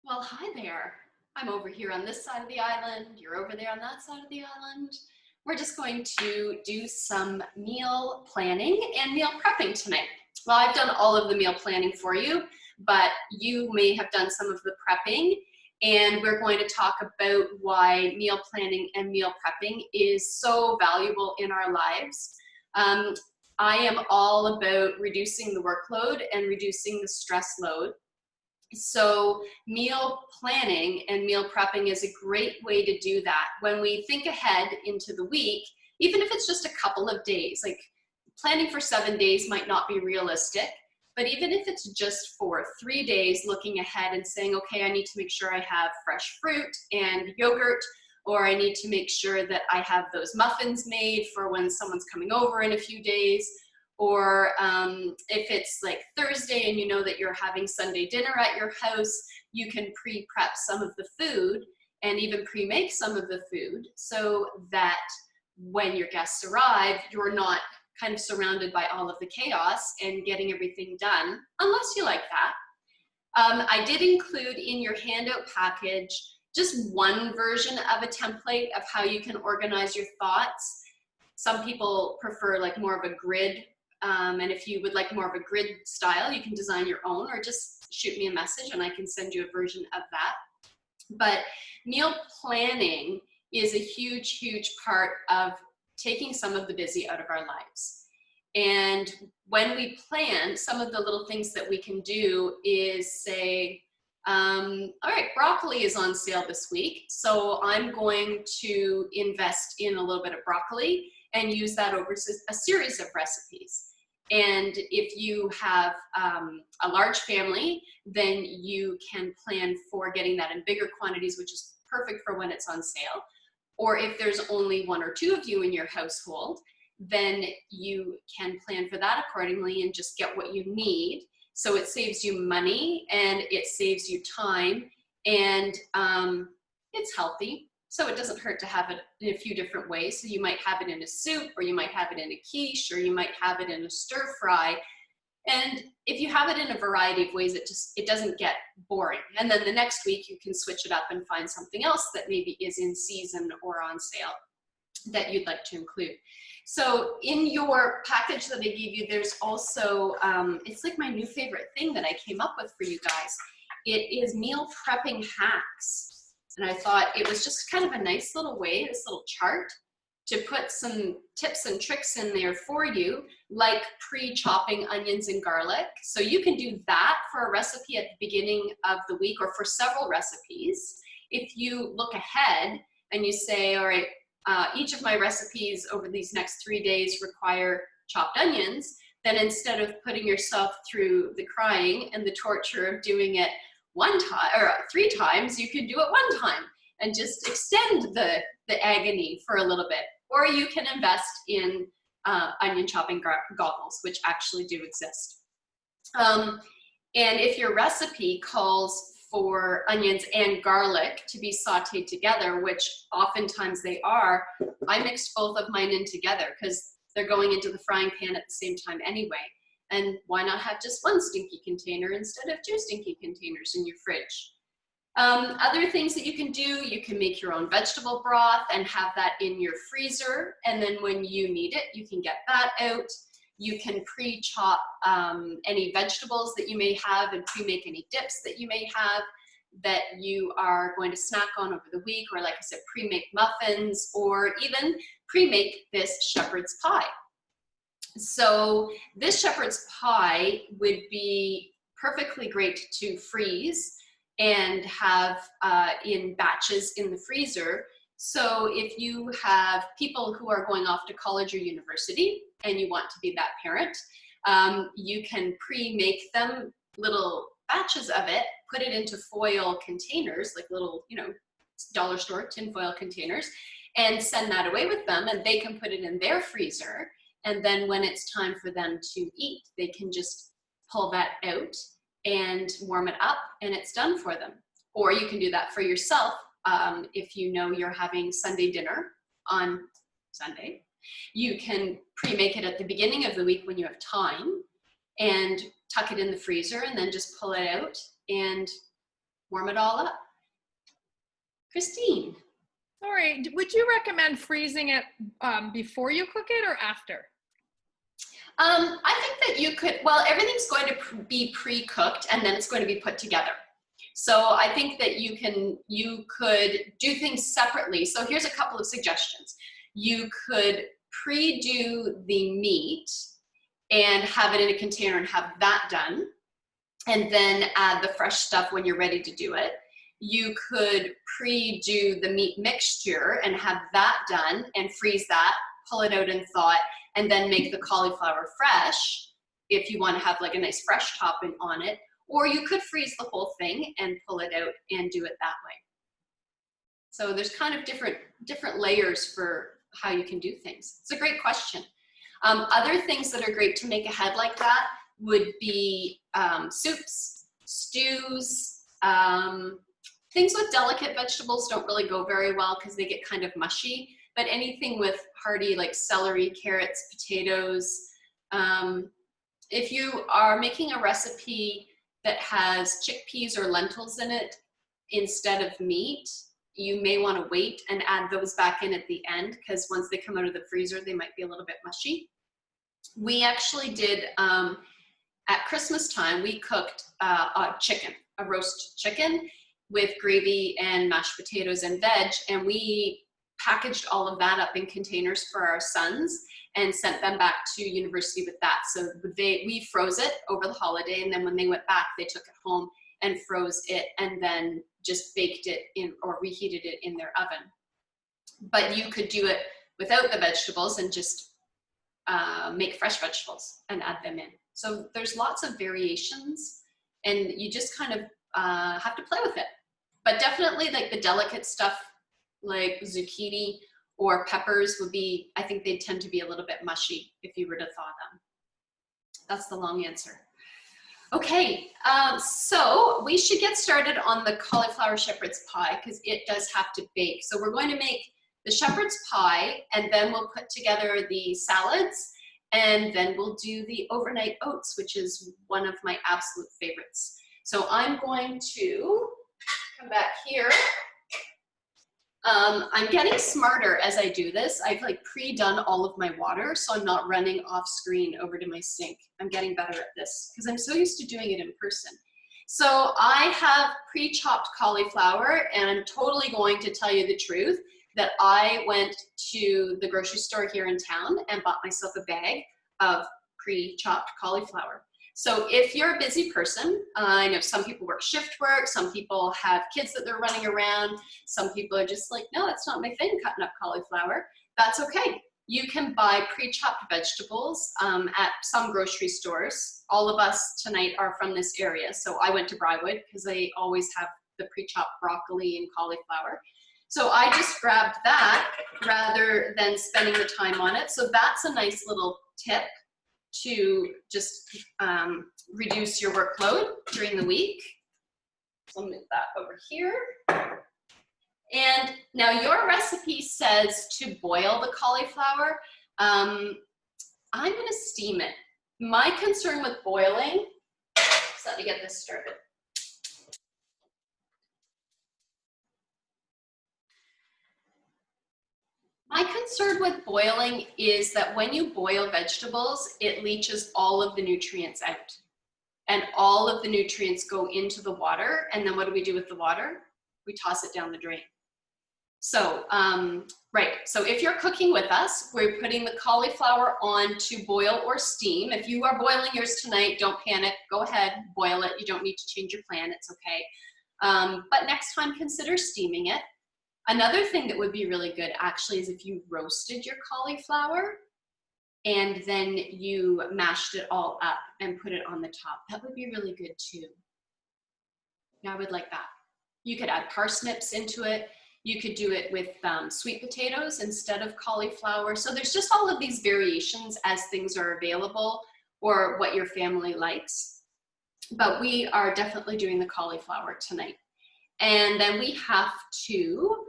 Well, hi there. I'm over here on this side of the island. You're over there on that side of the island. We're just going to do some meal planning and meal prepping tonight. Well, I've done all of the meal planning for you, but you may have done some of the prepping, and we're going to talk about why meal planning and meal prepping is so valuable in our lives. Um, I am all about reducing the workload and reducing the stress load. So meal planning and meal prepping is a great way to do that. When we think ahead into the week, even if it's just a couple of days, like planning for 7 days might not be realistic, but even if it's just for 3 days, looking ahead and saying, okay, I need to make sure I have fresh fruit and yogurt, or I need to make sure that I have those muffins made for when someone's coming over in a few days. Or if it's like Thursday and you know that you're having Sunday dinner at your house, you can pre-prep some of the food and even pre-make some of the food so that when your guests arrive, you're not kind of surrounded by all of the chaos and getting everything done, unless you like that. I did include in your handout package just one version of a template of how you can organize your thoughts. Some people prefer like more of a grid, and if you would like more of a grid style, you can design your own or just shoot me a message and I can send you a version of that. But meal planning is a huge, huge part of taking some of the busy out of our lives. And when we plan, some of the little things that we can do is say, all right, broccoli is on sale this week, so I'm going to invest in a little bit of broccoli and use that over a series of recipes. And if you have a large family, then you can plan for getting that in bigger quantities, which is perfect for when it's on sale. Or if there's only one or two of you in your household, then you can plan for that accordingly and just get what you need. So it saves you money and it saves you time, and it's healthy. So it doesn't hurt to have it in a few different ways. So you might have it in a soup, or you might have it in a quiche, or you might have it in a stir fry. And if you have it in a variety of ways, it doesn't get boring. And then the next week you can switch it up and find something else that maybe is in season or on sale that you'd like to include. So in your package that I gave you, there's also, it's like my new favorite thing that I came up with for you guys. It is meal prepping hacks. And I thought it was just kind of a nice little way, this little chart, to put some tips and tricks in there for you, like pre-chopping onions and garlic. So you can do that for a recipe at the beginning of the week or for several recipes. If you look ahead and you say, all right, each of my recipes over these next 3 days require chopped onions, then instead of putting yourself through the crying and the torture of doing it one time or 3 times, you can do it one time and just extend the agony for a little bit. Or you can invest in onion chopping goggles, which actually do exist. And if your recipe calls for onions and garlic to be sauteed together, which oftentimes they are, I mixed both of mine in together because they're going into the frying pan at the same time anyway. And why not have just one stinky container instead of 2 stinky containers in your fridge? Other things that you can do, you can make your own vegetable broth and have that in your freezer. And then when you need it, you can get that out. You can pre-chop any vegetables that you may have and pre-make any dips that you may have that you are going to snack on over the week, or like I said, pre-make muffins, or even pre-make this shepherd's pie. So this shepherd's pie would be perfectly great to freeze and have in batches in the freezer. So if you have people who are going off to college or university and you want to be that parent, you can pre-make them little batches of it, put it into foil containers, like little, dollar store tinfoil containers, and send that away with them, and they can put it in their freezer. And then when it's time for them to eat, they can just pull that out and warm it up, and it's done for them. Or you can do that for yourself if you know you're having Sunday dinner on Sunday. You can pre-make it at the beginning of the week when you have time and tuck it in the freezer and then just pull it out and warm it all up. Christine. Sorry, would you recommend freezing it before you cook it or after? I think that you could, well, everything's going to be pre-cooked and then it's going to be put together. So I think that you could do things separately. So here's a couple of suggestions. You could pre-do the meat and have it in a container and have that done, and then add the fresh stuff when you're ready to do it. You could pre-do the meat mixture and have that done and freeze that, pull it out and thaw it, and then make the cauliflower fresh if you want to have like a nice fresh topping on it. Or you could freeze the whole thing and pull it out and do it that way. So there's kind of different layers for how you can do things. It's a great question. Other things that are great to make ahead like that would be soups, stews, things with delicate vegetables don't really go very well because they get kind of mushy, but anything with hearty like celery, carrots, potatoes. If you are making a recipe that has chickpeas or lentils in it instead of meat, you may want to wait and add those back in at the end because once they come out of the freezer, they might be a little bit mushy. We actually did, at Christmas time, we cooked a roast chicken with gravy and mashed potatoes and veg, and we packaged all of that up in containers for our sons and sent them back to university with that. So we froze it over the holiday, and then when they went back, they took it home and froze it and then just baked it in or reheated it in their oven. But you could do it without the vegetables and just make fresh vegetables and add them in. So there's lots of variations and you just kind of have to play with it. But definitely like the delicate stuff like zucchini or peppers would be, I think they tend to be a little bit mushy if you were to thaw them. That's the long answer. Okay, so we should get started on the cauliflower shepherd's pie because it does have to bake. So we're going to make the shepherd's pie and then we'll put together the salads and then we'll do the overnight oats, which is one of my absolute favorites. So I'm going to come back here. I'm getting smarter as I do this. I've like pre-done all of my water, so I'm not running off screen over to my sink. I'm getting better at this because I'm so used to doing it in person. So I have pre-chopped cauliflower, and I'm totally going to tell you the truth that I went to the grocery store here in town and bought myself a bag of pre-chopped cauliflower. So if you're a busy person, I know some people work shift work, some people have kids that they're running around, some people are just like, no, that's not my thing, cutting up cauliflower. That's okay. You can buy pre-chopped vegetables at some grocery stores. All of us tonight are from this area, so I went to Briarwood because they always have the pre-chopped broccoli and cauliflower. So I just grabbed that rather than spending the time on it. So that's a nice little tip to just reduce your workload during the week. So I'll move that over here. And now your recipe says to boil the cauliflower. I'm gonna steam it. My concern with boiling, so let me get this started. My concern with boiling is that when you boil vegetables, it leaches all of the nutrients out. And all of the nutrients go into the water, and then what do we do with the water? We toss it down the drain. So, right, so if you're cooking with us, we're putting the cauliflower on to boil or steam. If you are boiling yours tonight, don't panic, go ahead, boil it. You don't need to change your plan, it's okay. But next time, consider steaming it. Another thing that would be really good actually is if you roasted your cauliflower and then you mashed it all up and put it on the top. That would be really good too. I would like that. You could add parsnips into it. You could do it with sweet potatoes instead of cauliflower. So there's just all of these variations as things are available or what your family likes. But we are definitely doing the cauliflower tonight. And then we have to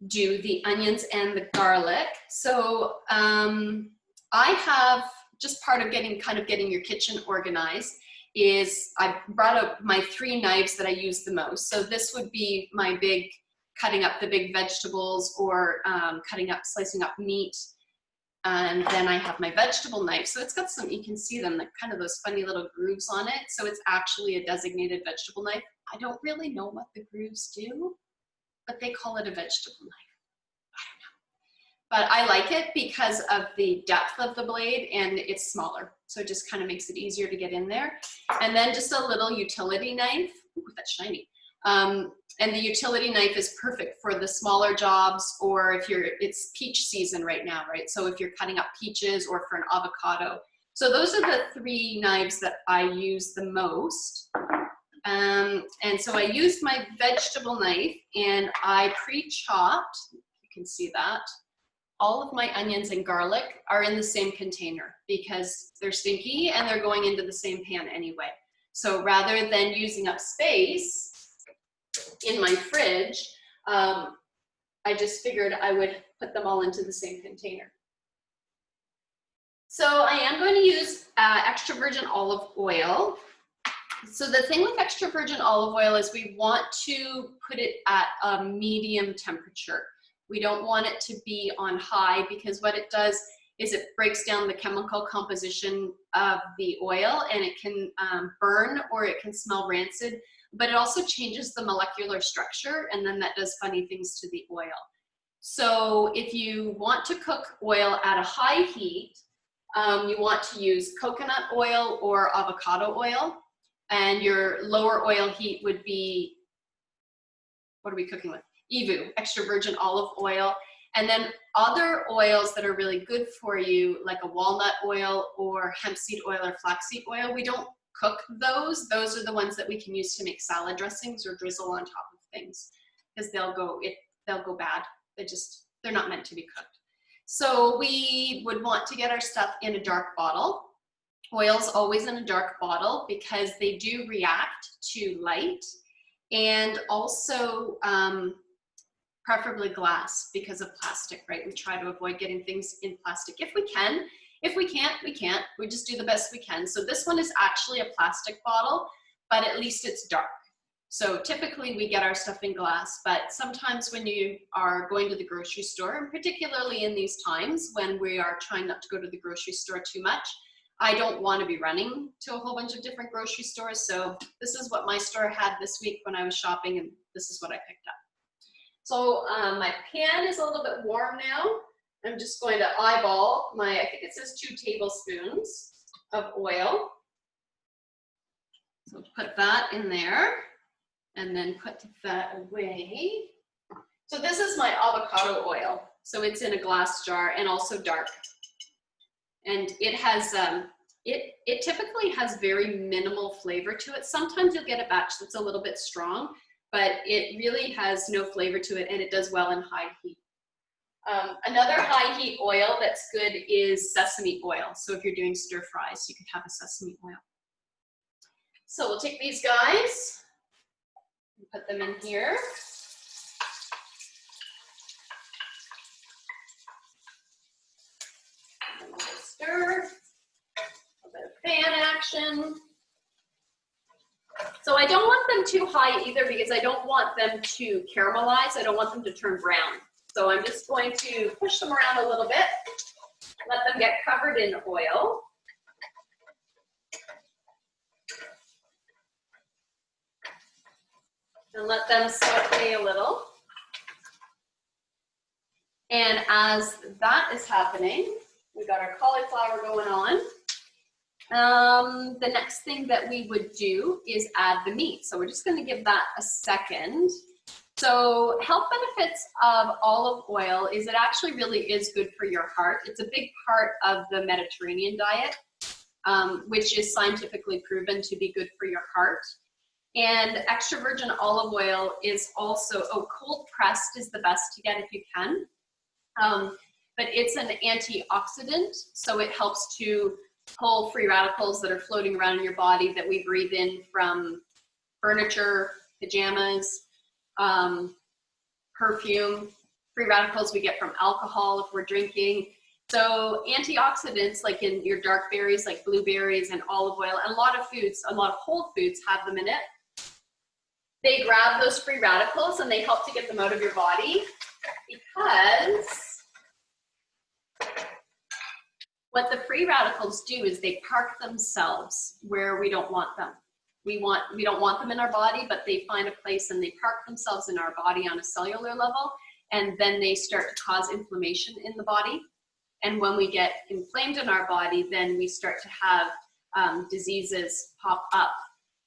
do the onions and the garlic. So I have just part of getting your kitchen organized is I brought out my 3 knives that I use the most. So this would be my big, cutting up the big vegetables or slicing up meat. And then I have my vegetable knife. So it's got some, you can see them, like kind of those funny little grooves on it. So it's actually a designated vegetable knife. I don't really know what the grooves do, but they call it a vegetable knife. But I like it because of the depth of the blade and it's smaller. So it just kind of makes it easier to get in there. And then just a little utility knife. Ooh, that's shiny. And the utility knife is perfect for the smaller jobs, or if it's peach season right now, right? So if you're cutting up peaches or for an avocado. So those are the 3 knives that I use the most. And so I used my vegetable knife and I pre-chopped, you can see that. All of my onions and garlic are in the same container because they're stinky and they're going into the same pan anyway. So rather than using up space in my fridge, I just figured I would put them all into the same container. So I am going to use extra virgin olive oil. So the thing with extra virgin olive oil is we want to put it at a medium temperature. We don't want it to be on high because what it does is it breaks down the chemical composition of the oil and it can burn or it can smell rancid, but it also changes the molecular structure and then that does funny things to the oil. So if you want to cook oil at a high heat, you want to use coconut oil or avocado oil, and your lower oil heat would be, what are we cooking with? EVOO, extra virgin olive oil. And then other oils that are really good for you, like a walnut oil or hemp seed oil or flaxseed oil, we don't cook those. Those are the ones that we can use to make salad dressings or drizzle on top of things, because they'll go bad. They're not meant to be cooked. So we would want to get our stuff in a dark bottle. Oil's always in a dark bottle because they do react to light, and also preferably glass because of plastic, right? We try to avoid getting things in plastic if we can. If we can't, we can't. We just do the best we can. So this one is actually a plastic bottle, but at least it's dark. So typically we get our stuff in glass, but sometimes when you are going to the grocery store, and particularly in these times when we are trying not to go to the grocery store too much, I don't want to be running to a whole bunch of different grocery stores. So this is what my store had this week when I was shopping, and this is what I picked up. So my pan is a little bit warm now. I'm just going to eyeball I think it says 2 tablespoons of oil. So put that in there and then put that away. So this is my avocado oil. So it's in a glass jar and also dark. And it has, it typically has very minimal flavor to it. Sometimes you'll get a batch that's a little bit strong, but it really has no flavor to it and it does well in high heat. Another high heat oil that's good is sesame oil. So if you're doing stir fries, you could have a sesame oil. So we'll take these guys and put them in here. And we'll stir. A bit of fan action. So I don't want them too high either because I don't want them to caramelize. I don't want them to turn brown. So I'm just going to push them around a little bit, let them get covered in oil. And let them saute a little. And as that is happening, we got our cauliflower going on. The next thing that we would do is add the meat. So we're just going to give that a second. So health benefits of olive oil is it actually really is good for your heart. It's a big part of the Mediterranean diet, which is scientifically proven to be good for your heart. And extra virgin olive oil is also, cold pressed is the best to get if you can. But it's an antioxidant, so it helps to pull free radicals that are floating around in your body that we breathe in from furniture, pajamas, perfume, free radicals we get from alcohol if we're drinking, So antioxidants, like in your dark berries, like blueberries and olive oil, and a lot of foods, a lot of whole foods have them in it. They grab those free radicals and they help to get them out of your body, because what the free radicals do is they park themselves where we don't want them. We don't want them in our body, but they find a place and they park themselves in our body on a cellular level, and then they start to cause inflammation in the body. And when we get inflamed in our body, then we start to have diseases pop up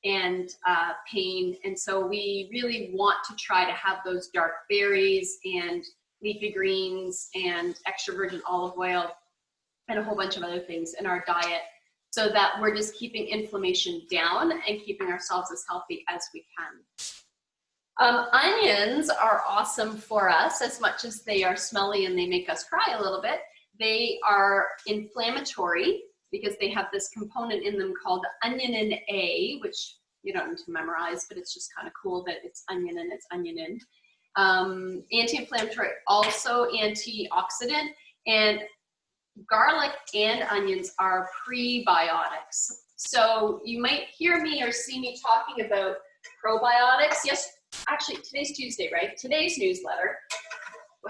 and pain. And so we really want to try to have those dark berries and leafy greens and extra virgin olive oil and a whole bunch of other things in our diet, so that we're just keeping inflammation down and keeping ourselves as healthy as we can. Onions are awesome for us, as much as they are smelly and they make us cry a little bit. They are inflammatory because they have this component in them called anyonin A, which you don't need to memorize, but it's just kind of cool that it's onion and it's anyonin. Anti-inflammatory, also antioxidant, and garlic and onions are prebiotics. So you might hear me or see me talking about probiotics. Yes, actually today's Tuesday, right? Today's newsletter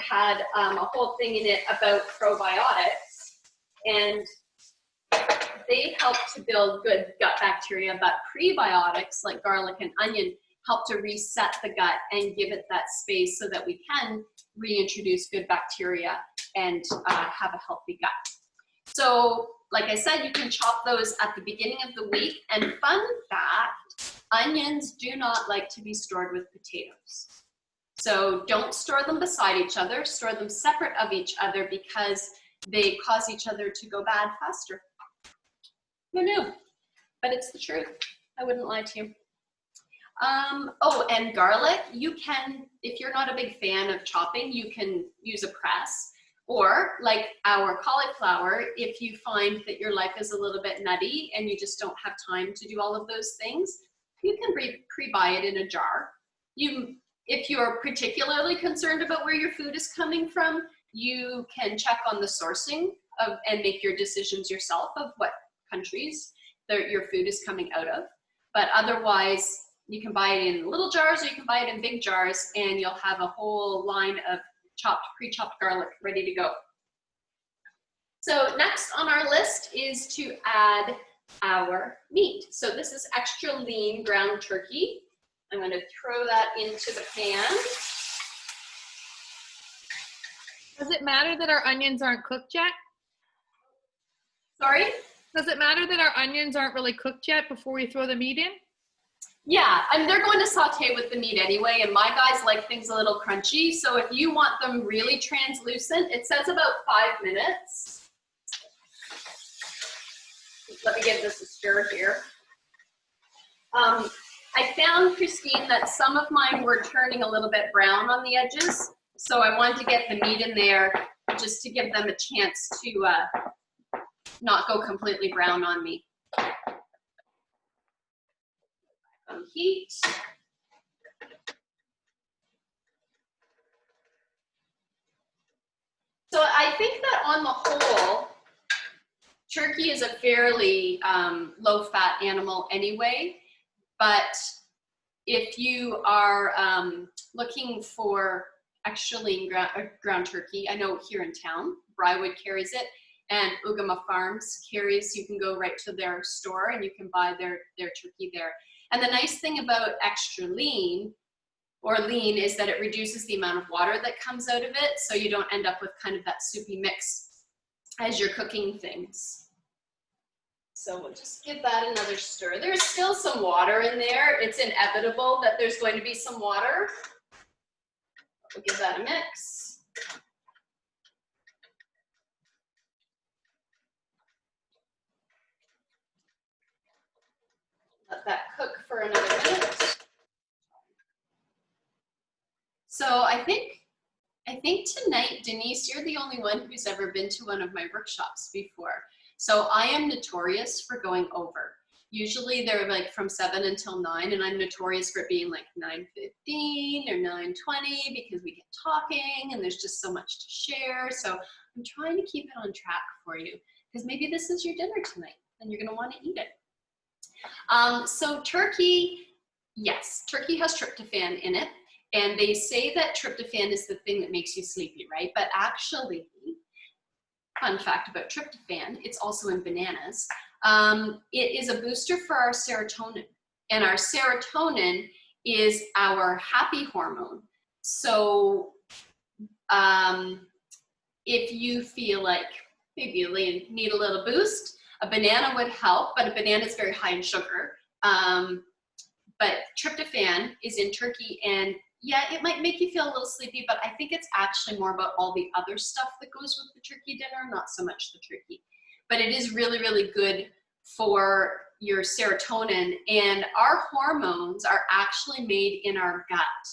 had a whole thing in it about probiotics, and they help to build good gut bacteria, but prebiotics like garlic and onion help to reset the gut and give it that space so that we can reintroduce good bacteria and have a healthy gut. So like I said, you can chop those at the beginning of the week. And fun fact, onions do not like to be stored with potatoes. So don't store them beside each other, store them separate of each other, because they cause each other to go bad faster. Who knew? But it's the truth. I wouldn't lie to you. Oh, and garlic, you can, if you're not a big fan of chopping, you can use a press. Or like our cauliflower, if you find that your life is a little bit nutty and you just don't have time to do all of those things, you can pre-buy it in a jar. If you're particularly concerned about where your food is coming from, you can check on the sourcing of and make your decisions yourself of what countries your food is coming out of. But otherwise, you can buy it in little jars or you can buy it in big jars, and you'll have a whole line of pre-chopped garlic ready to go. So next on our list is to add our meat. So this is extra lean ground turkey. I'm going to throw that into the pan. Does it matter that our onions aren't cooked yet? Sorry? Does it matter that our onions aren't really cooked yet before we throw the meat in? Yeah, and they're going to saute with the meat anyway, and my guys like things a little crunchy, so if you want them really translucent, it says about 5 minutes. Let me give this a stir here. I found, Christine, that some of mine were turning a little bit brown on the edges, so I wanted to get the meat in there just to give them a chance to not go completely brown on me. Heat. So I think that on the whole, turkey is a fairly low-fat animal anyway, but if you are looking for extra lean ground turkey, I know here in town, Brywood carries it, and Ugama Farms carries, you can go right to their store and you can buy their turkey there. And the nice thing about extra lean or lean is that it reduces the amount of water that comes out of it, so you don't end up with kind of that soupy mix as you're cooking things. So we'll just give that another stir. There's still some water in there. It's inevitable that there's going to be some water. We'll give that a mix. Let that cook for another minute. So I think tonight, Denise, you're the only one who's ever been to one of my workshops before. So I am notorious for going over. Usually they're like from 7 until 9, and I'm notorious for it being like 9:15 or 9:20 because we get talking and there's just so much to share. So I'm trying to keep it on track for you because maybe this is your dinner tonight and you're gonna wanna eat it. So turkey, yes, turkey has tryptophan in it. And they say that tryptophan is the thing that makes you sleepy, right? But actually, fun fact about tryptophan, it's also in bananas. It is a booster for our serotonin. And our serotonin is our happy hormone. So if you feel like maybe you need a little boost, a banana would help, but a banana is very high in sugar. But tryptophan is in turkey, and yeah, it might make you feel a little sleepy, but I think it's actually more about all the other stuff that goes with the turkey dinner, not so much the turkey. But it is really, really good for your serotonin, and our hormones are actually made in our gut.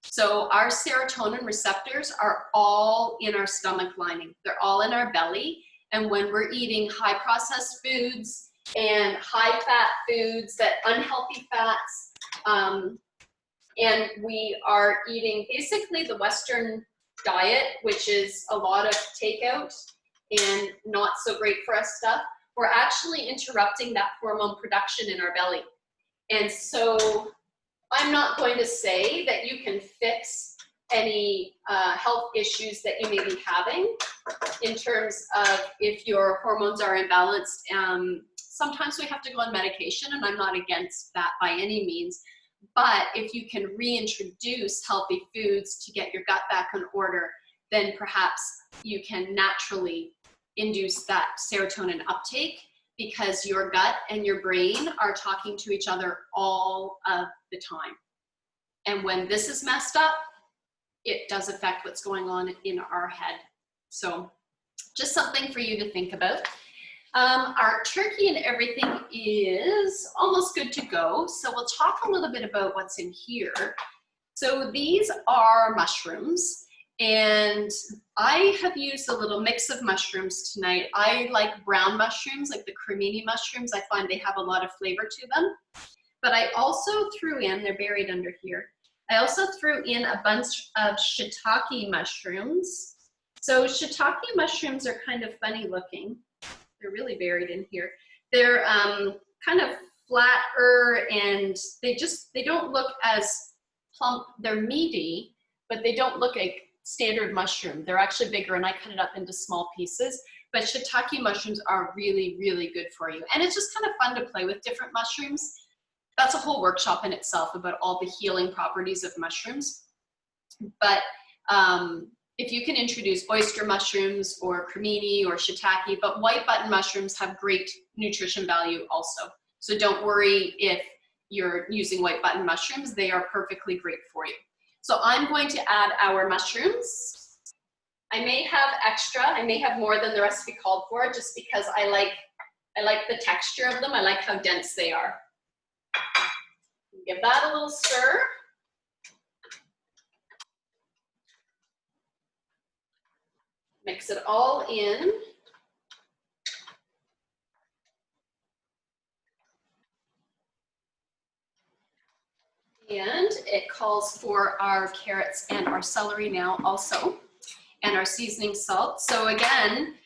So our serotonin receptors are all in our stomach lining. They're all in our belly, and when we're eating high processed foods and high fat foods, that unhealthy fats, and we are eating basically the Western diet, which is a lot of takeout and not so great for us stuff, we're actually interrupting that hormone production in our belly. And so I'm not going to say that you can fix any health issues that you may be having in terms of if your hormones are imbalanced. Sometimes we have to go on medication, and I'm not against that by any means. But if you can reintroduce healthy foods to get your gut back in order, then perhaps you can naturally induce that serotonin uptake because your gut and your brain are talking to each other all of the time. And when this is messed up, it does affect what's going on in our head. So just something for you to think about. Our turkey and everything is almost good to go. So we'll talk a little bit about what's in here. So these are mushrooms, and I have used a little mix of mushrooms tonight. I like brown mushrooms, like the cremini mushrooms. I find they have a lot of flavor to them. But I also threw in, they're buried under here, I also threw in a bunch of shiitake mushrooms. So shiitake mushrooms are kind of funny looking. They're really buried in here. They're kind of flatter, and they don't look as plump. They're meaty, but they don't look like standard mushroom. They're actually bigger, and I cut it up into small pieces. But shiitake mushrooms are really, really good for you. And it's just kind of fun to play with different mushrooms. That's a whole workshop in itself about all the healing properties of mushrooms. But if you can introduce oyster mushrooms or cremini or shiitake, but white button mushrooms have great nutrition value also. So don't worry if you're using white button mushrooms, they are perfectly great for you. So I'm going to add our mushrooms. I may have extra, I may have more than the recipe called for, just because I like the texture of them. I like how dense they are. Give that a little stir. Mix it all in. And it calls for our carrots and our celery now also, and our seasoning salt. So again,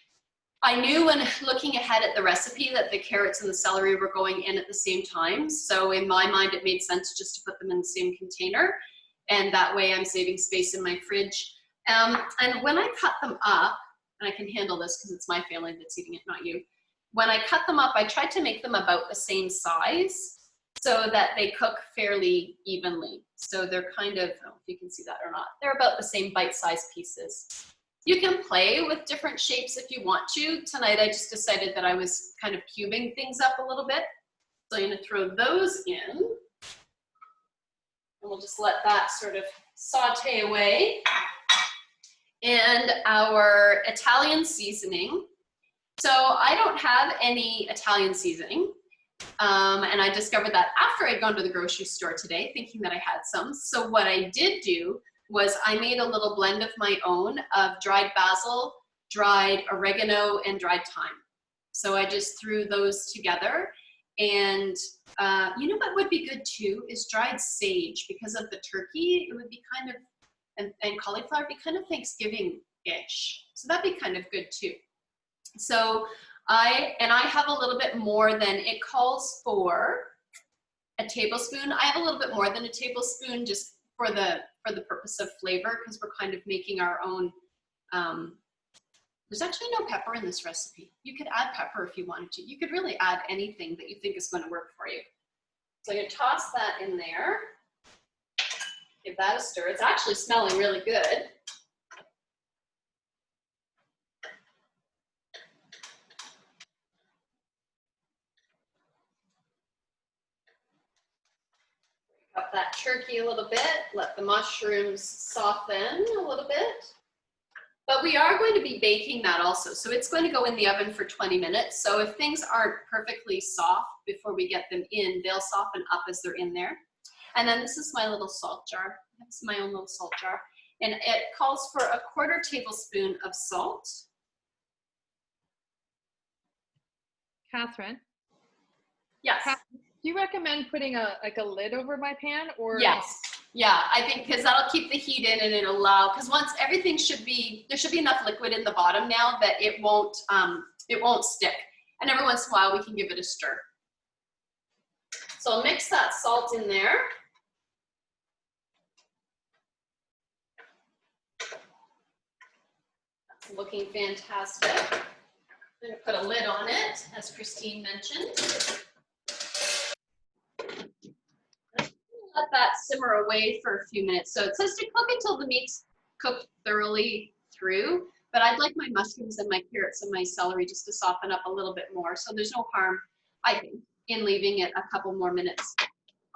I knew when looking ahead at the recipe that the carrots and the celery were going in at the same time. So in my mind, it made sense just to put them in the same container. And that way I'm saving space in my fridge. And when I cut them up, and I can handle this because it's my family that's eating it, not you. When I cut them up, I tried to make them about the same size so that they cook fairly evenly. So they're kind of, I don't know if you can see that or not, they're about the same bite-sized pieces. You can play with different shapes if you want to. Tonight I just decided that I was kind of cubing things up a little bit. So I'm gonna throw those in. And we'll just let that sort of saute away. And our Italian seasoning. So I don't have any Italian seasoning. And I discovered that after I'd gone to the grocery store today, thinking that I had some. So what I did do was I made a little blend of my own of dried basil, dried oregano, and dried thyme. So I just threw those together, And you know what would be good too is dried sage, because of the turkey. It would be kind of, and cauliflower would be kind of Thanksgiving-ish. So that'd be kind of good too. So I have a little bit more than it calls for a tablespoon. I have a little bit more than a tablespoon just for the purpose of flavor, because we're kind of making our own. There's actually no pepper in this recipe. You could add pepper if you wanted to. You could really add anything that you think is going to work for you. So I'm going to toss that in there. Give that a stir. It's actually smelling really good. Up that turkey a little bit. Let the mushrooms soften a little bit. But we are going to be baking that also. So it's going to go in the oven for 20 minutes. So if things aren't perfectly soft before we get them in, they'll soften up as they're in there. And then this is my little salt jar. That's my own little salt jar. And it calls for a 1/4 tablespoon of salt. Catherine? Yes. Do you recommend putting a lid over my pan, or? Yes. Yeah, I think because that'll keep the heat in and it'll allow, because once everything there should be enough liquid in the bottom now that it won't stick. And every once in a while we can give it a stir. So I'll mix that salt in there. That's looking fantastic. I'm going to put a lid on it, as Christine mentioned. Let that simmer away for a few minutes. So it says to cook until the meat's cooked thoroughly through, but I'd like my mushrooms and my carrots and my celery just to soften up a little bit more. So there's no harm, I think, in leaving it a couple more minutes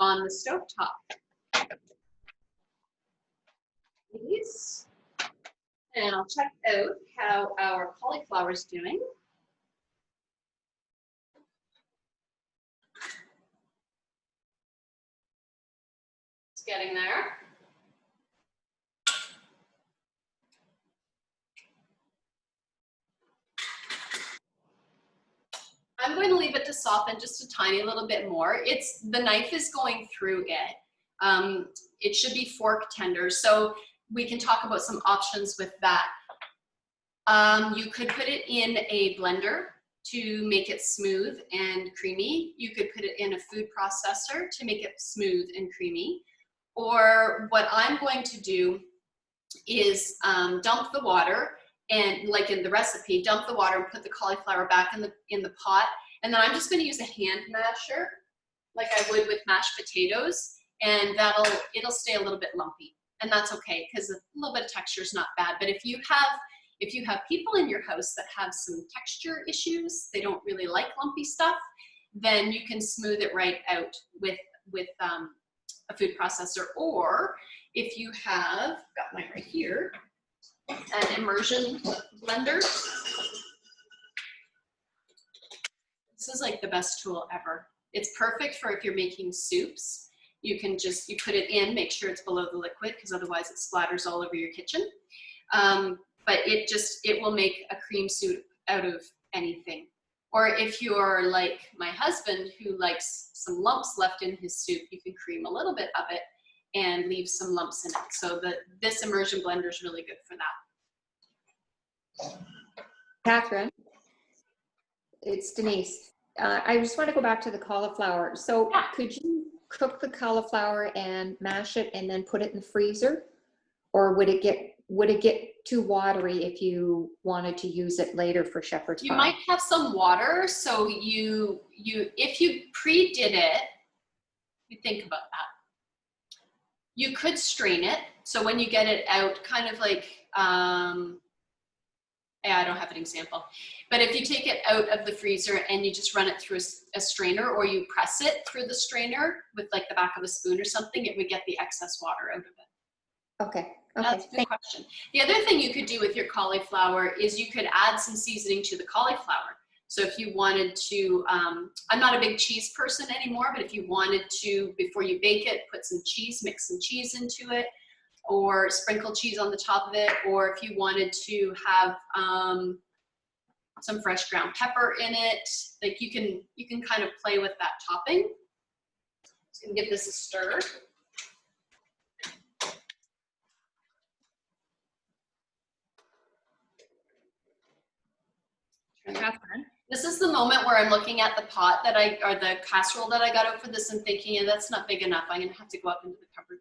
on the stovetop. These. And I'll check out how our cauliflower is doing. Getting there. I'm going to leave it to soften just a tiny little bit more. The knife is going through it. It should be fork tender, so we can talk about some options with that. You could put it in a blender to make it smooth and creamy. You could put it in a food processor to make it smooth and creamy. Or what I'm going to do is dump the water, and like in the recipe, dump the water and put the cauliflower back in the pot. And then I'm just going to use a hand masher like I would with mashed potatoes, and it'll stay a little bit lumpy. And that's okay, because a little bit of texture is not bad. But if you have people in your house that have some texture issues, they don't really like lumpy stuff, then you can smooth it right out with a food processor. Or if you have, got mine right here, an immersion blender. This is like the best tool ever. It's perfect for if you're making soups. You put it in, make sure it's below the liquid, because otherwise it splatters all over your kitchen. But it will make a cream soup out of anything. Or if you're like my husband, who likes some lumps left in his soup, you can cream a little bit of it and leave some lumps in it. So this immersion blender is really good for that. Catherine, it's Denise. I just want to go back to the cauliflower. So Yeah. Could you cook the cauliflower and mash it and then put it in the freezer? Or would it get too watery if you wanted to use it later for shepherd's pie? You might have some water, so if you pre-did it, you think about that. You could strain it, so when you get it out, kind of like, I don't have an example, but if you take it out of the freezer and you just run it through a strainer, or you press it through the strainer with like the back of a spoon or something, it would get the excess water out of it. Okay. That's a good question. The other thing you could do with your cauliflower is you could add some seasoning to the cauliflower. So if you wanted to, I'm not a big cheese person anymore, but if you wanted to, before you bake it, put some cheese, mix some cheese into it, or sprinkle cheese on the top of it. Or if you wanted to have some fresh ground pepper in it. Like you can kind of play with that topping. Just gonna give this a stir. Catherine. This is the moment where I'm looking at the pot that or the casserole that I got out for this and thinking, yeah, that's not big enough. I'm gonna have to go up into the cupboard.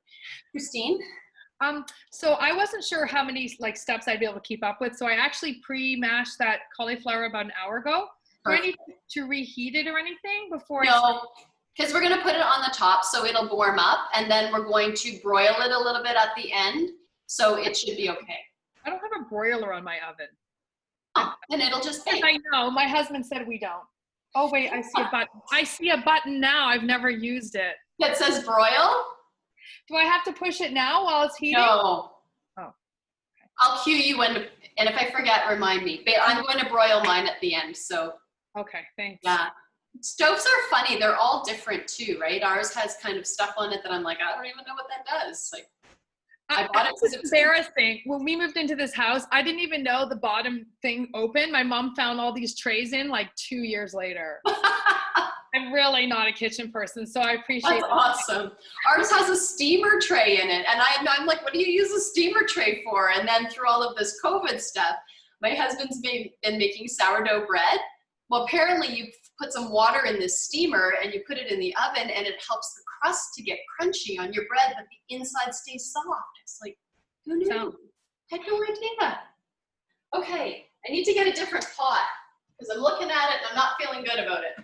Christine? So I wasn't sure how many like steps I'd be able to keep up with. So I actually pre-mashed that cauliflower about an hour ago. Do I need to reheat it or anything before? No, because we're gonna put it on the top so it'll warm up, and then we're going to broil it a little bit at the end. So it should be okay. I don't have a broiler on my oven. Oh, then it'll just bake. I know. My husband said we don't. Oh wait, I see a button. I see a button now. I've never used it. That says broil? Do I have to push it now while it's heating? No. Oh. Okay. I'll cue you when, and if I forget, remind me. But I'm going to broil mine at the end, so. Okay, thanks. Yeah. Stoves are funny. They're all different too, right? Ours has kind of stuff on it that I'm like, I don't even know what that does. Like, I bought it because it was embarrassing. When we moved into this house, I didn't even know the bottom thing opened. My mom found all these trays in like 2 years later. I'm really not a kitchen person, so I appreciate That's awesome. Ours has a steamer tray in it, and I'm like, what do you use a steamer tray for? And then through all of this COVID stuff, my husband's been making sourdough bread. Well, apparently you put some water in this steamer and you put it in the oven, and it helps the crust to get crunchy on your bread, but the inside stays soft. It's like, who knew? Had no idea. Okay, I need to get a different pot because I'm looking at it and I'm not feeling good about it.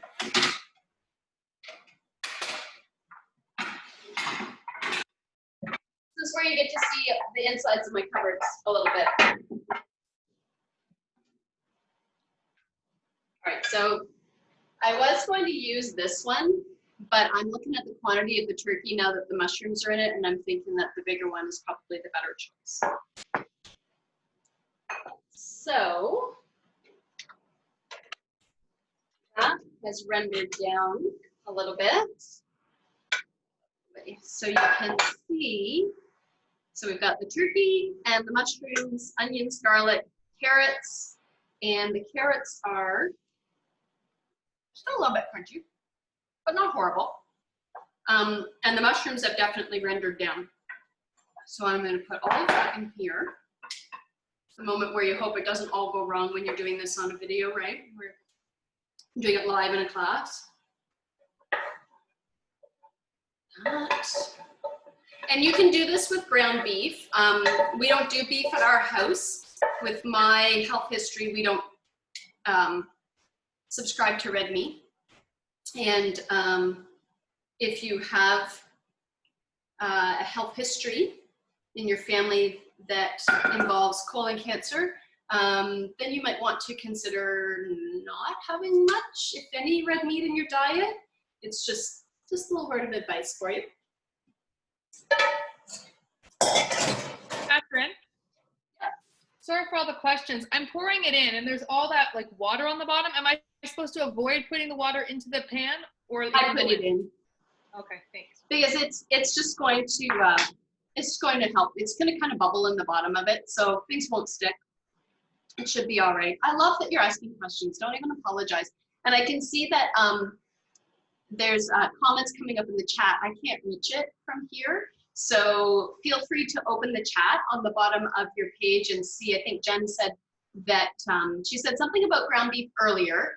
This is where you get to see the insides of my cupboards a little bit. All right, so I was going to use this one, but I'm looking at the quantity of the turkey now that the mushrooms are in it, and I'm thinking that the bigger one is probably the better choice. So that has rendered down a little bit. So you can see, so we've got the turkey and the mushrooms, onions, garlic, carrots, and the carrots are still a little bit crunchy, but not horrible. And the mushrooms have definitely rendered down. So I'm going to put all of that in here. The moment where you hope it doesn't all go wrong when you're doing this on a video, right? We're doing it live in a class. That. And you can do this with ground beef. We don't do beef at our house. With my health history, we don't subscribe to red meat. And if you have a health history in your family that involves colon cancer, then you might want to consider not having much, if any, red meat in your diet. It's just a little word of advice for you. Catherine? Yeah. Sorry for all the questions. I'm pouring it in, and there's all that like water on the bottom. Am I supposed to avoid putting the water into the pan, or I put it in? Okay, thanks. Because it's just going to help. It's going to kind of bubble in the bottom of it, so things won't stick. It should be all right. I love that you're asking questions. Don't even apologize. And I can see that there's comments coming up in the chat. I can't reach it from here. So feel free to open the chat on the bottom of your page and see. I think Jen said that she said something about ground beef earlier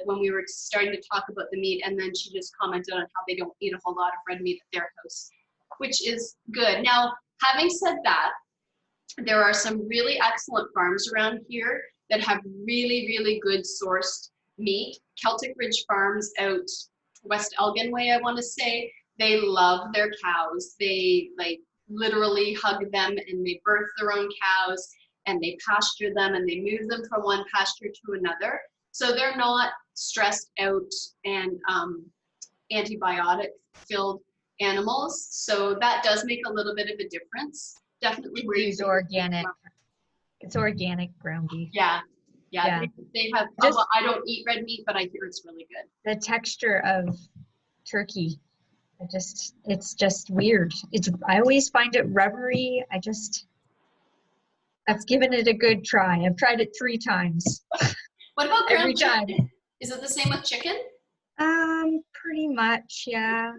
when we were starting to talk about the meat, and then she just commented on how they don't eat a whole lot of red meat at their house, which is good. Now, having said that, there are some really excellent farms around here that have really, really good sourced meat. Celtic Ridge Farms out West Elgin way, I want to say. They love their cows. They like literally hug them, and they birth their own cows, and they pasture them, and they move them from one pasture to another. So they're not stressed out and antibiotic filled animals. So that does make a little bit of a difference. Definitely where use organic. It's organic ground beef. Yeah. They have, Just, I don't eat red meat, but I hear it's really good. the texture of turkey, it's just weird. I always find it rubbery. I've given it a good try. I've tried it 3 times. What about Every ground time. chicken? Is it the same with chicken? Pretty much, yeah.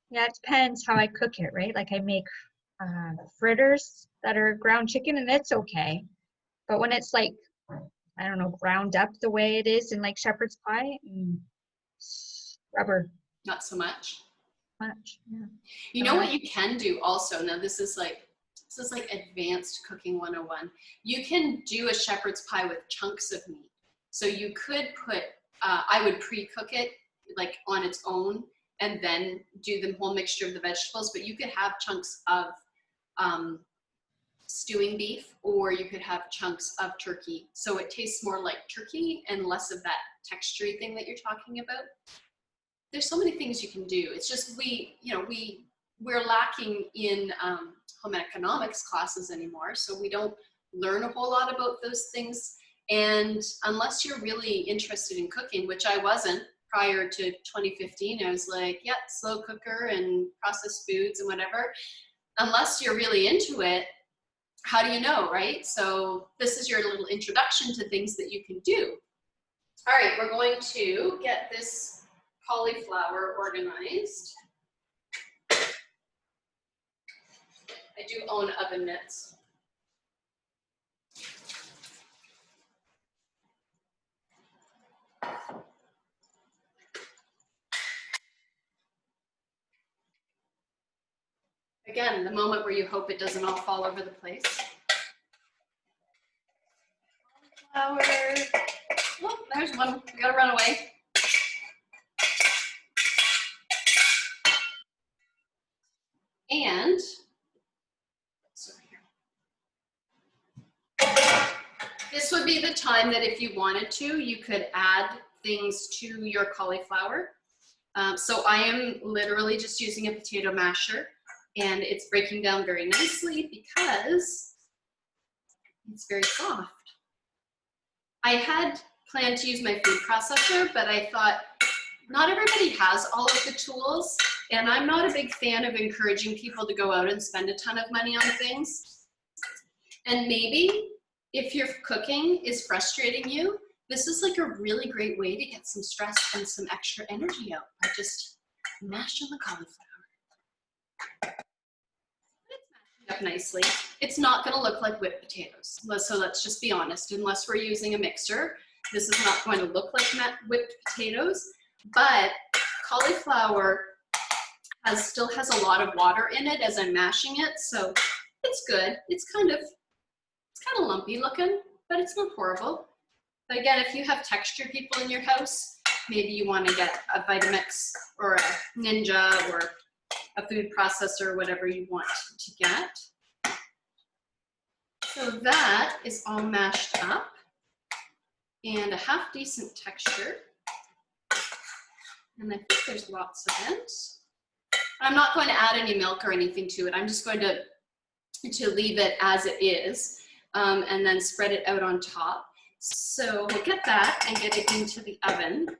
Yeah, it depends how I cook it, right? Like I make fritters that are ground chicken and it's okay. But when it's like, I don't know, ground up the way it is in like shepherd's pie, rubber Not so much. much. Yeah. You know what you can do also? Now this is like advanced cooking 101. You can do a shepherd's pie with chunks of meat. So you could put, I would pre-cook it like on its own and then do the whole mixture of the vegetables, but you could have chunks of stewing beef, or you could have chunks of turkey. So it tastes more like turkey and less of that textury thing that you're talking about. There's so many things you can do. It's just we're lacking in home economics classes anymore, so we don't learn a whole lot about those things. And unless you're really interested in cooking, which I wasn't prior to 2015, I was like, yeah, slow cooker and processed foods and whatever. Unless you're really into it, how do you know, right? So this is your little introduction to things that you can do. All right, we're going to get this cauliflower organized. I do own oven mitts. Again, the moment where you hope it doesn't all fall over the place. Cauliflower. Oh, there's one. We gotta run away. And this would be the time that if you wanted to, you could add things to your cauliflower. So I am literally just using a potato masher, and it's breaking down very nicely because it's very soft. I had planned to use my food processor, but I thought not everybody has all of the tools, and I'm not a big fan of encouraging people to go out and spend a ton of money on things. And maybe if your cooking is frustrating you, this is like a really great way to get some stress and some extra energy out by just mashing the cauliflower. Up nicely. It's not going to look like whipped potatoes. So let's just be honest. Unless we're using a mixer, this is not going to look like whipped potatoes. But cauliflower still has a lot of water in it as I'm mashing it, so it's good. It's kind of lumpy looking, but it's not horrible. But again, if you have textured people in your house, maybe you want to get a Vitamix or a Ninja or a food processor, whatever you want to get. So that is all mashed up and a half decent texture. And I think there's lots of it. I'm not going to add any milk or anything to it. I'm just going to leave it as it is and then spread it out on top. So we'll get that and get it into the oven.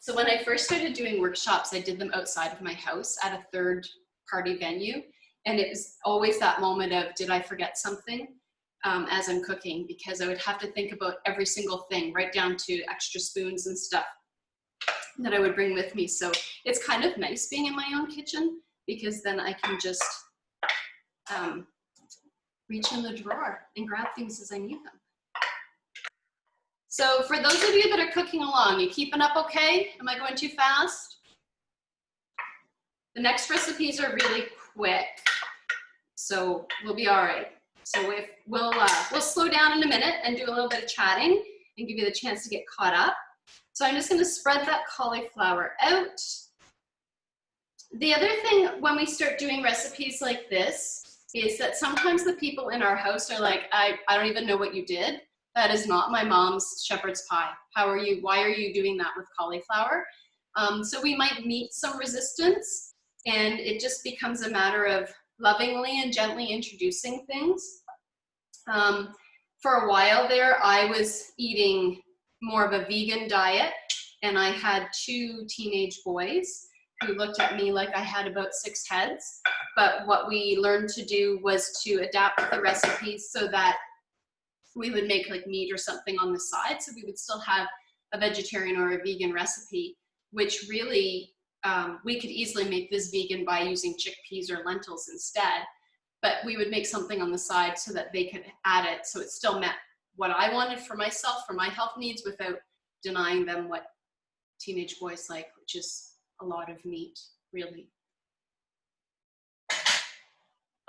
So when I first started doing workshops, I did them outside of my house at a third-party venue. And it was always that moment of, did I forget something as I'm cooking? Because I would have to think about every single thing, right down to extra spoons and stuff that I would bring with me. So it's kind of nice being in my own kitchen, because then I can just reach in the drawer and grab things as I need them. So for those of you that are cooking along, you keeping up okay? Am I going too fast? The next recipes are really quick, so we'll be all right. So we'll slow down in a minute and do a little bit of chatting and give you the chance to get caught up. So I'm just going to spread that cauliflower out. The other thing when we start doing recipes like this is that sometimes the people in our house are like, I don't even know what you did. That is not my mom's shepherd's pie. Why are you doing that with cauliflower? So we might meet some resistance, and it just becomes a matter of lovingly and gently introducing things. For a while there, I was eating more of a vegan diet, and I had 2 teenage boys who looked at me like I had about 6 heads. But what we learned to do was to adapt the recipes so that we would make like meat or something on the side. So we would still have a vegetarian or a vegan recipe, which really, we could easily make this vegan by using chickpeas or lentils instead. But we would make something on the side so that they could add it. So it still met what I wanted for myself, for my health needs, without denying them what teenage boys like, which is a lot of meat, really.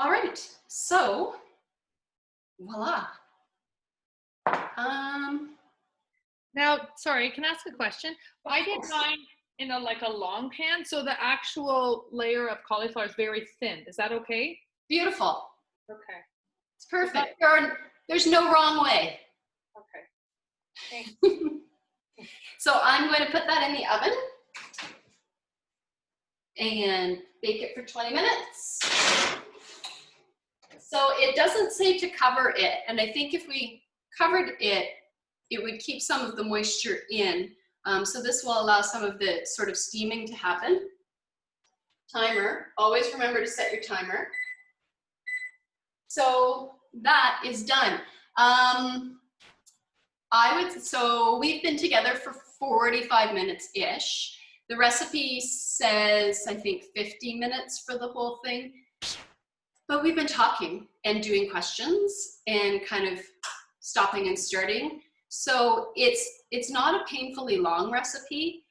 All right, so voila. Now, sorry, can I ask a question? I did mine in a long pan, so the actual layer of cauliflower is very thin. Is that okay? Beautiful. Okay. It's perfect. There's no wrong way. Okay. Thanks. So I'm going to put that in the oven and bake it for 20 minutes. So it doesn't say to cover it, and I think if we covered it, it would keep some of the moisture in. So this will allow some of the sort of steaming to happen. Timer, always remember to set your timer. So that is done. So we've been together for 45 minutes-ish. The recipe says, I think, 50 minutes for the whole thing. But we've been talking and doing questions and kind of stopping and starting. So it's not a painfully long recipe.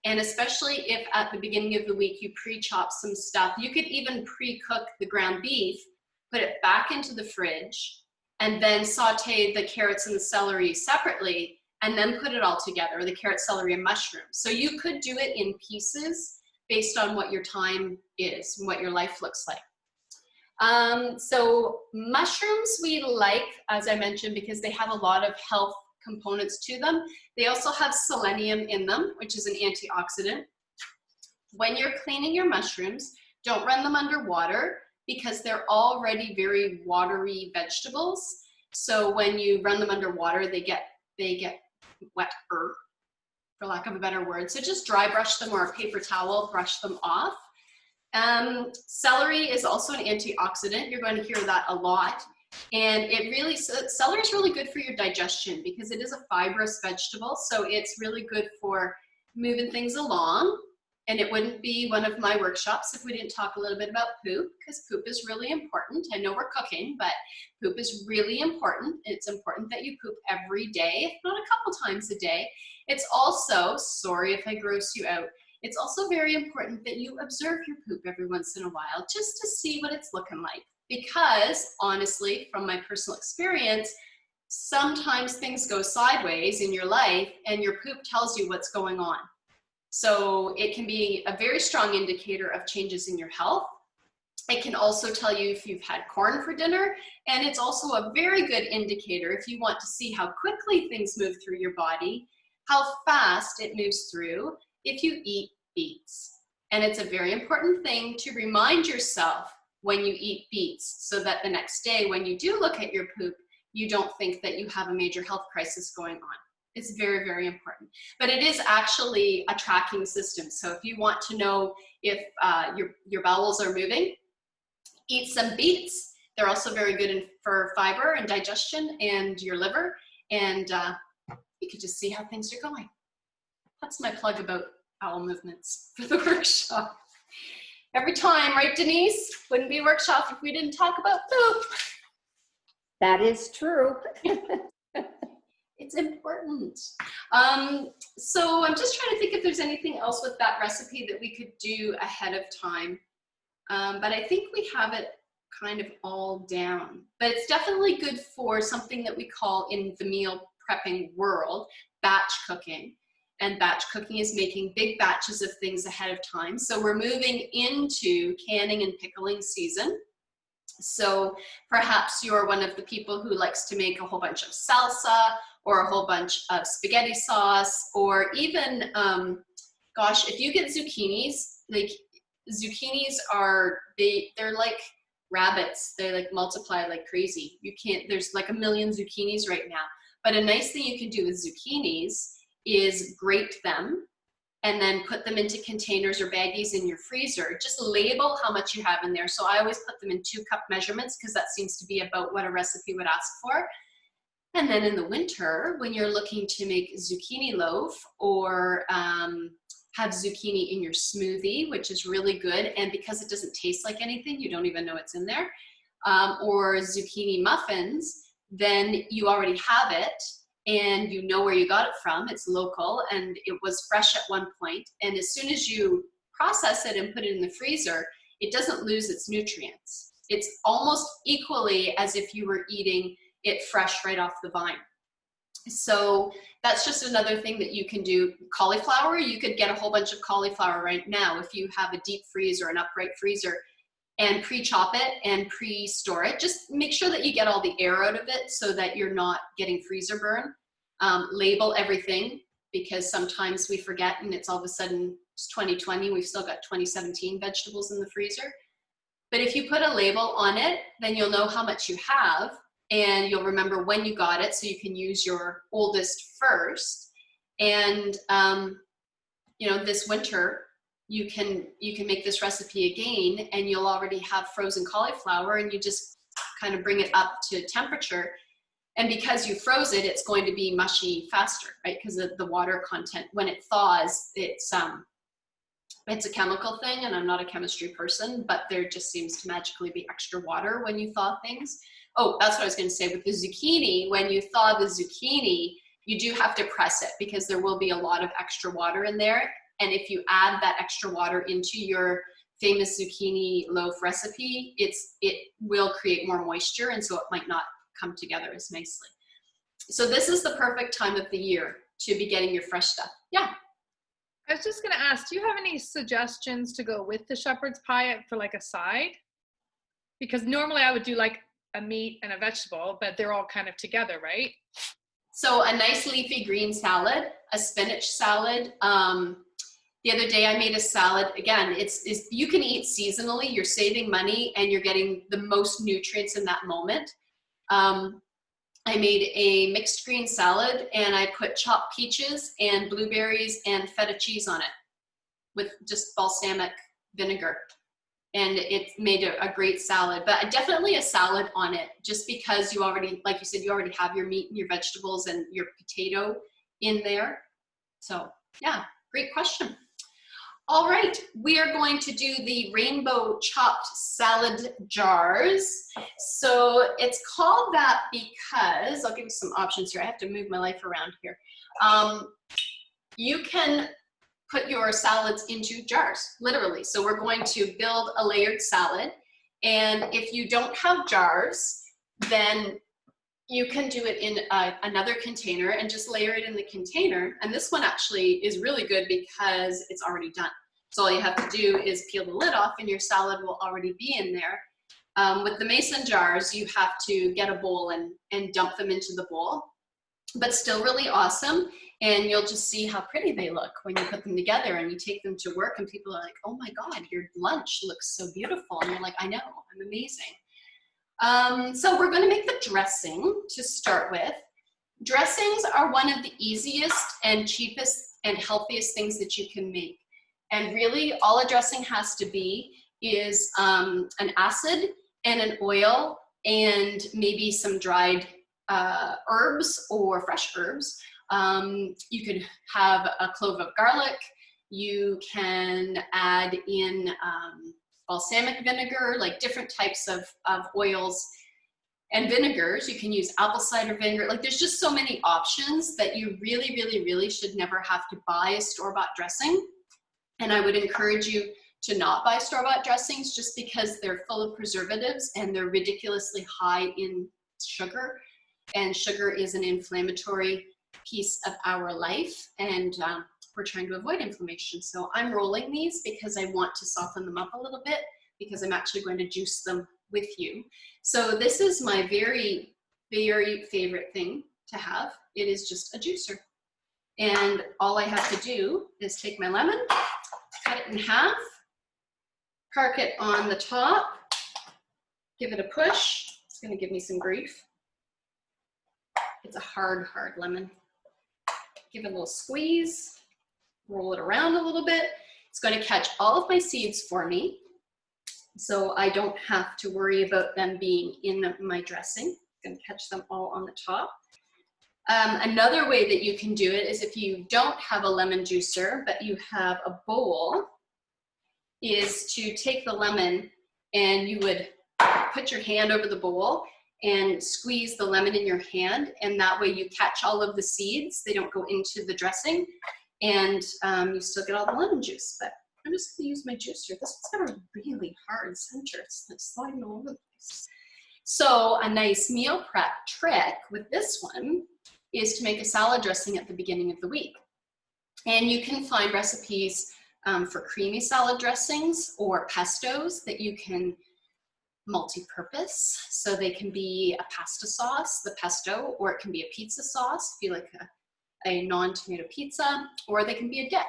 And especially if at the beginning of the week you pre-chop some stuff, you could even pre-cook the ground beef, put it back into the fridge, and then saute the carrots and the celery separately, and then put it all together, the carrot, celery, and mushrooms. So you could do it in pieces based on what your time is and what your life looks like. So mushrooms we like, as I mentioned, because they have a lot of health components to them. They also have selenium in them, which is an antioxidant. When you're cleaning your mushrooms, don't run them under water because they're already very watery vegetables. So when you run them under water, they get wetter, for lack of a better word. So just dry brush them, or a paper towel, brush them off. Celery is also an antioxidant. You're going to hear that a lot. And celery is really good for your digestion because it is a fibrous vegetable. So it's really good for moving things along. And it wouldn't be one of my workshops if we didn't talk a little bit about poop, because poop is really important. I know we're cooking, but poop is really important. It's important that you poop every day, if not a couple times a day. It's also, sorry if I gross you out, it's also very important that you observe your poop every once in a while just to see what it's looking like. Because honestly, from my personal experience, sometimes things go sideways in your life and your poop tells you what's going on. So it can be a very strong indicator of changes in your health. It can also tell you if you've had corn for dinner, and it's also a very good indicator if you want to see how quickly things move through your body, how fast it moves through, if you eat beets. And it's a very important thing to remind yourself when you eat beets so that the next day when you do look at your poop, you don't think that you have a major health crisis going on. It's very, very important. But it is actually a tracking system. So if you want to know if your bowels are moving, eat some beets. They're also very good for fiber and digestion and your liver. And you can just see how things are going. That's my plug about bowel movements for the workshop. Every time, right, Denise? Wouldn't be a workshop if we didn't talk about poop. That is true. It's important. So I'm just trying to think if there's anything else with that recipe that we could do ahead of time. But I think we have it kind of all down. But it's definitely good for something that we call in the meal prepping world, batch cooking. And batch cooking is making big batches of things ahead of time. So we're moving into canning and pickling season. So perhaps you're one of the people who likes to make a whole bunch of salsa or a whole bunch of spaghetti sauce, or even, gosh, if you get zucchinis, like zucchinis they're like rabbits. They like multiply like crazy. There's like 1 million zucchinis right now. But a nice thing you can do with zucchinis is grate them and then put them into containers or baggies in your freezer. Just label how much you have in there. So I always put them in 2-cup measurements because that seems to be about what a recipe would ask for. And then in the winter, when you're looking to make zucchini loaf or have zucchini in your smoothie, which is really good, and because it doesn't taste like anything, you don't even know it's in there, or zucchini muffins, then you already have it and you know where you got it from. It's local and it was fresh at one point. And as soon as you process it and put it in the freezer, it doesn't lose its nutrients. It's almost equally as if you were eating it fresh right off the vine. So that's just another thing that you can do. Cauliflower, you could get a whole bunch of cauliflower right now if you have a deep freeze or an upright freezer, and pre-chop it and pre-store it. Just make sure that you get all the air out of it so that you're not getting freezer burn. Label everything, because sometimes we forget and it's all of a sudden it's 2020, we've still got 2017 vegetables in the freezer. But if you put a label on it, then you'll know how much you have and you'll remember when you got it so you can use your oldest first. And you know, this winter, you can make this recipe again and you'll already have frozen cauliflower, and you just kind of bring it up to temperature. And because you froze it, it's going to be mushy faster, right? Because of the water content. When it thaws, it's a chemical thing, and I'm not a chemistry person, but there just seems to magically be extra water when you thaw things. Oh, that's what I was going to say with the zucchini. When you thaw the zucchini, you do have to press it because there will be a lot of extra water in there. And if you add that extra water into your famous zucchini loaf recipe, it will create more moisture, and so it might not come together as nicely. So this is the perfect time of the year to be getting your fresh stuff. Yeah. I was just going to ask, do you have any suggestions to go with the shepherd's pie for like a side? Because normally I would do like a meat and a vegetable, but they're all kind of together, right? So a nice leafy green salad, a spinach salad. The other day I made a salad. Again, it's you can eat seasonally, you're saving money and you're getting the most nutrients in that moment. I made a mixed green salad and I put chopped peaches and blueberries and feta cheese on it with just balsamic vinegar. And it made a great salad, but definitely a salad on it, just because you already, like you said, you already have your meat and your vegetables and your potato in there. So yeah, great question. All right, we are going to do the rainbow chopped salad jars. So it's called that because, I'll give you some options here. I have to move my life around here. You can put your salads into jars, literally. So we're going to build a layered salad. And if you don't have jars, then you can do it in another container and just layer it in the container. And this one actually is really good because it's already done. So all you have to do is peel the lid off and your salad will already be in there. With the mason jars, you have to get a bowl and dump them into the bowl, but still really awesome. And you'll just see how pretty they look when you put them together and you take them to work and people are like, oh my God, your lunch looks so beautiful. And you're like, I know, I'm amazing. So we're gonna make the dressing to start with. Dressings are one of the easiest and cheapest and healthiest things that you can make. And really all a dressing has to be is an acid and an oil and maybe some dried herbs or fresh herbs. You could have a clove of garlic. You can add in balsamic vinegar, like different types of oils and vinegars. You can use apple cider vinegar. Like there's just so many options that you really, really, really should never have to buy a store-bought dressing. And I would encourage you to not buy store-bought dressings just because they're full of preservatives and they're ridiculously high in sugar. And sugar is an inflammatory piece of our life, and we're trying to avoid inflammation. So I'm rolling these because I want to soften them up a little bit because I'm actually going to juice them with you. So this is my very, very favorite thing to have. It is just a juicer. And all I have to do is take my lemon, cut it in half, park it on the top, give it a push. It's going to give me some grief. It's a hard, hard lemon. Give it a little squeeze, roll it around a little bit. It's going to catch all of my seeds for me, so I don't have to worry about them being in my dressing. I'm going to catch them all on the top. Another way that you can do it is if you don't have a lemon juicer, but you have a bowl, is to take the lemon and you would put your hand over the bowl and squeeze the lemon in your hand, and that way you catch all of the seeds. They don't go into the dressing, and you still get all the lemon juice. But I'm just going to use my juicer. This one's got a really hard center. It's like sliding all over the place. So a nice meal prep trick with this one is to make a salad dressing at the beginning of the week. And you can find recipes for creamy salad dressings or pestos that you can multi-purpose. So they can be a pasta sauce, the pesto, or it can be a pizza sauce, if you like a non-tomato pizza, or they can be a dip.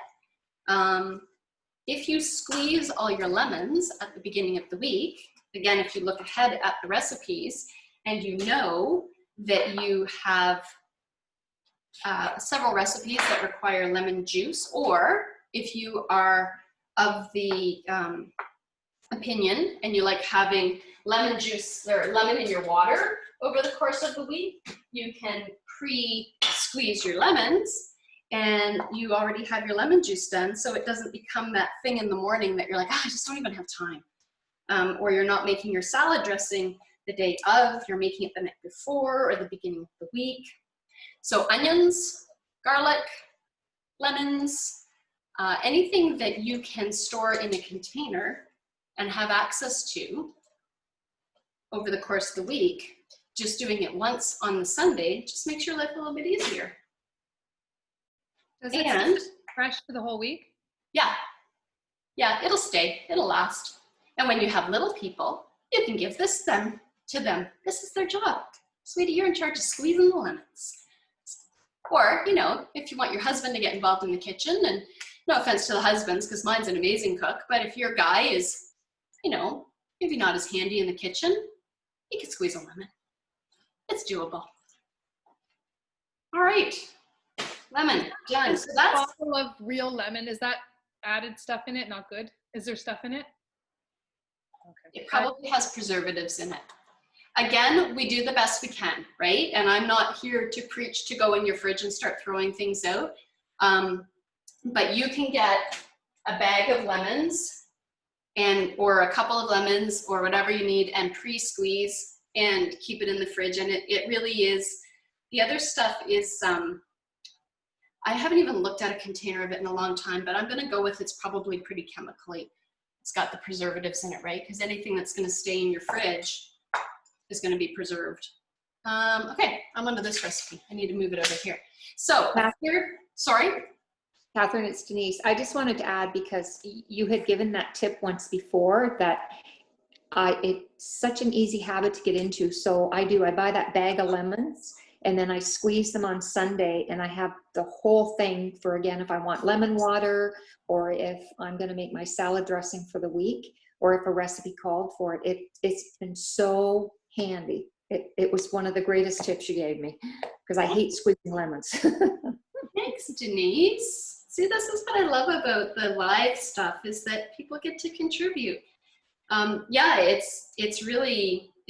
If you squeeze all your lemons at the beginning of the week, again, if you look ahead at the recipes and you know that you have several recipes that require lemon juice, or if you are of the opinion and you like having lemon juice or lemon in your water over the course of the week, you can pre-squeeze your lemons and you already have your lemon juice done, so it doesn't become that thing in the morning that you're like, I just don't even have time. Or you're not making your salad dressing the day of, you're making it the night before or the beginning of the week. So onions, garlic, lemons, anything that you can store in a container and have access to over the course of the week, just doing it once on the Sunday just makes your life a little bit easier. Does it And stay fresh for the whole week? yeah, it'll stay, it'll last. And when you have little people, you can give this to them. This is their job. Sweetie, you're in charge of squeezing the lemons. Or, you know, if you want your husband to get involved in the kitchen, and no offense to the husbands, because mine's an amazing cook, but if your guy is, you know, maybe not as handy in the kitchen, you can squeeze a lemon. It's doable. All right, lemon, done. So that's Bottle of real lemon, is that added stuff in it? Not good? Is there stuff in it? Okay. it probably has preservatives in it. Again, we do the best we can, right? And I'm not here to preach to go in your fridge and start throwing things out. But you can get a bag of lemons or a couple of lemons or whatever you need and pre-squeeze and keep it in the fridge. And it really is, the other stuff is, I haven't even looked at a container of it in a long time, but I'm gonna go with it's probably pretty chemically. It's got the preservatives in it, right? Because anything that's gonna stay in your fridge is going to be preserved. Okay, I'm onto this recipe. I need to move it over here. So here, sorry. Catherine, it's Denise. I just wanted to add, because you had given that tip once before, that it's such an easy habit to get into. So I buy that bag of lemons and then I squeeze them on Sunday, and I have the whole thing for, again, if I want lemon water, or if I'm going to make my salad dressing for the week, or if a recipe called for it. It's been so handy. It was one of the greatest tips you gave me, because I hate squeezing lemons. Thanks, Denise. See, this is what I love about the live stuff, is that people get to contribute. Yeah, it's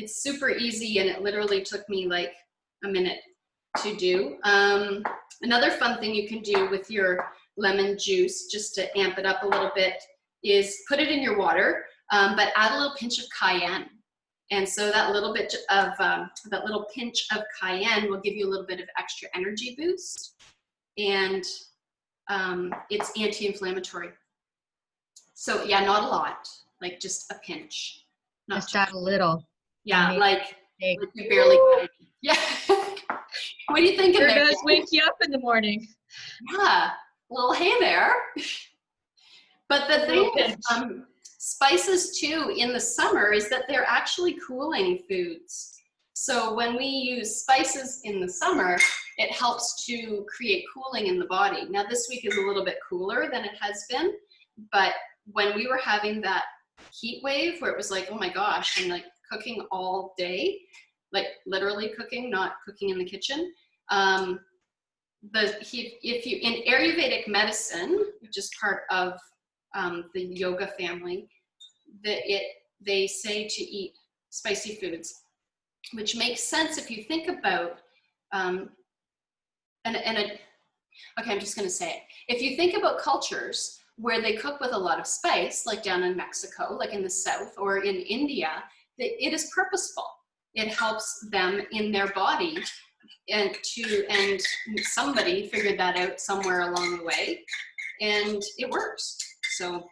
super easy, and it literally took me like a minute to do. Another fun thing you can do with your lemon juice, just to amp it up a little bit, is put it in your water, but add a little pinch of cayenne. And so that little pinch of cayenne will give you a little bit of extra energy boost, and it's anti-inflammatory. So yeah, not a lot, like just a pinch. Not Just add a little. yeah, like Big. you barely got it. Yeah. What do you think of Sure that? does wake you up in the morning. Yeah, well, hey there. But the thing with spices too in the summer is that they're actually cooling foods. So when we use spices in the summer, it helps to create cooling in the body. Now this week is a little bit cooler than it has been, but when we were having that heat wave where it was like, oh my gosh, I'm like cooking all day, like literally cooking, not cooking in the kitchen. if you in Ayurvedic medicine, which is part of the yoga family, they say to eat spicy foods, which makes sense if you think about okay, I'm just going to say it. If you think about cultures where they cook with a lot of spice, like down in Mexico, like in the South, or in India, it is purposeful. It helps them in their body, and somebody figured that out somewhere along the way, and it works. So,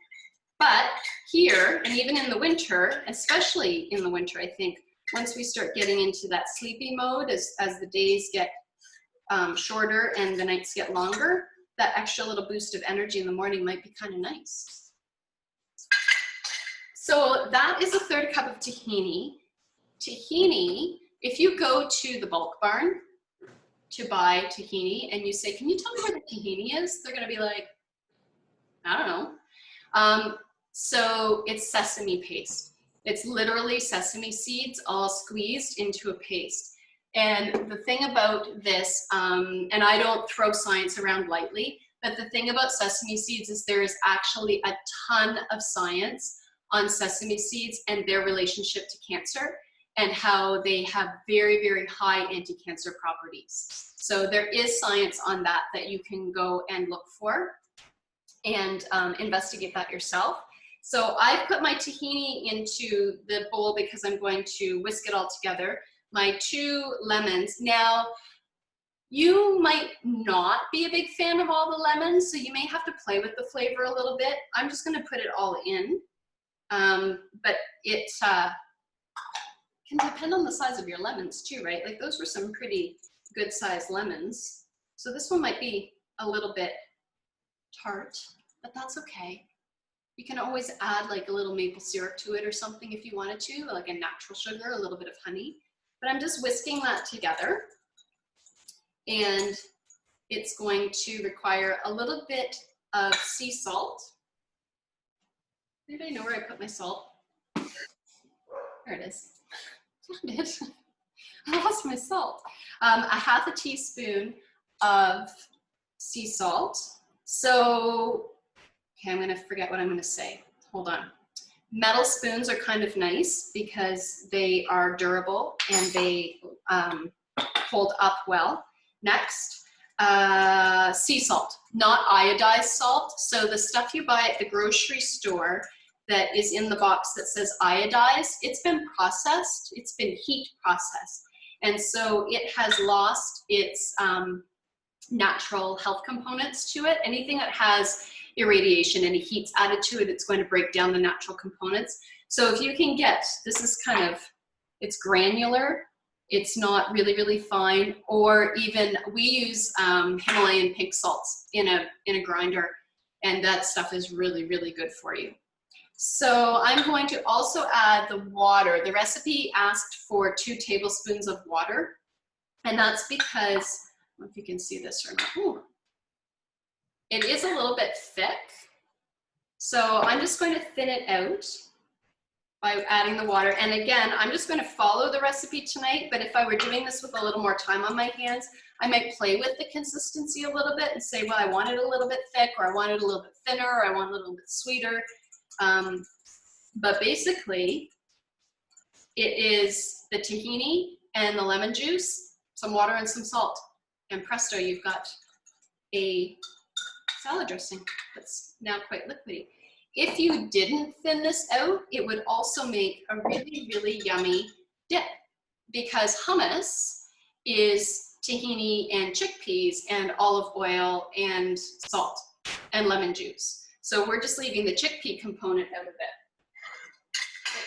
but here, and even in the winter, especially in the winter, I think once we start getting into that sleepy mode, as the days get shorter and the nights get longer, that extra little boost of energy in the morning might be kind of nice. So that is a 1/3 cup of tahini. Tahini, if you go to the bulk barn to buy tahini and you say, can you tell me where the tahini is? They're gonna be like, I don't know. So it's sesame paste. It's literally sesame seeds all squeezed into a paste. And the thing about this, and I don't throw science around lightly, but the thing about sesame seeds is there is actually a ton of science on sesame seeds and their relationship to cancer, and how they have very, very high anti-cancer properties. So there is science on that you can go and look for and investigate that yourself. So I've put my tahini into the bowl because I'm going to whisk it all together. My 2 lemons. Now, you might not be a big fan of all the lemons, so you may have to play with the flavor a little bit. I'm just gonna put it all in, but it can depend on the size of your lemons too, right? Like those were some pretty good sized lemons. So this one might be a little bit tart, but that's okay. You can always add like a little maple syrup to it or something if you wanted to, like a natural sugar, a little bit of honey. But I'm just whisking that together, and it's going to require a little bit of sea salt. Anybody know where I put my salt? There it is. Found it. I lost my salt. A 1/2 teaspoon of sea salt. So, okay, I'm gonna forget what I'm gonna say. Hold on. Metal spoons are kind of nice because they are durable and they hold up well. Next, sea salt, not iodized salt. So the stuff you buy at the grocery store that is in the box that says iodized, it's been processed, it's been heat processed. And so it has lost its natural health components to it. Anything that has irradiation, any heat's added to it, it's going to break down the natural components. So if you can get, this is kind of, it's granular, it's not really, really fine, or even we use Himalayan pink salts in a grinder, and that stuff is really, really good for you. So I'm going to also add the water. The recipe asked for 2 tablespoons of water, and that's because, I don't know if you can see this or not. Ooh. It is a little bit thick, so I'm just going to thin it out by adding the water. And again, I'm just going to follow the recipe tonight, but if I were doing this with a little more time on my hands, I might play with the consistency a little bit and say, well, I want it a little bit thick, or I want it a little bit thinner, or I want it a little bit sweeter. But basically, it is the tahini and the lemon juice, some water and some salt, and presto, you've got a salad dressing that's now quite liquidy. If you didn't thin this out, it would also make a really, really yummy dip, because hummus is tahini and chickpeas and olive oil and salt and lemon juice. So we're just leaving the chickpea component out of it.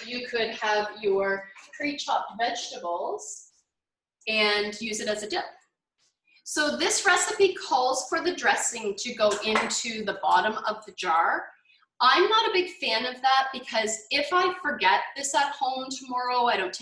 But you could have your pre-chopped vegetables and use it as a dip. So this recipe calls for the dressing to go into the bottom of the jar. I'm not a big fan of that, because if I forget this at home tomorrow, I don't take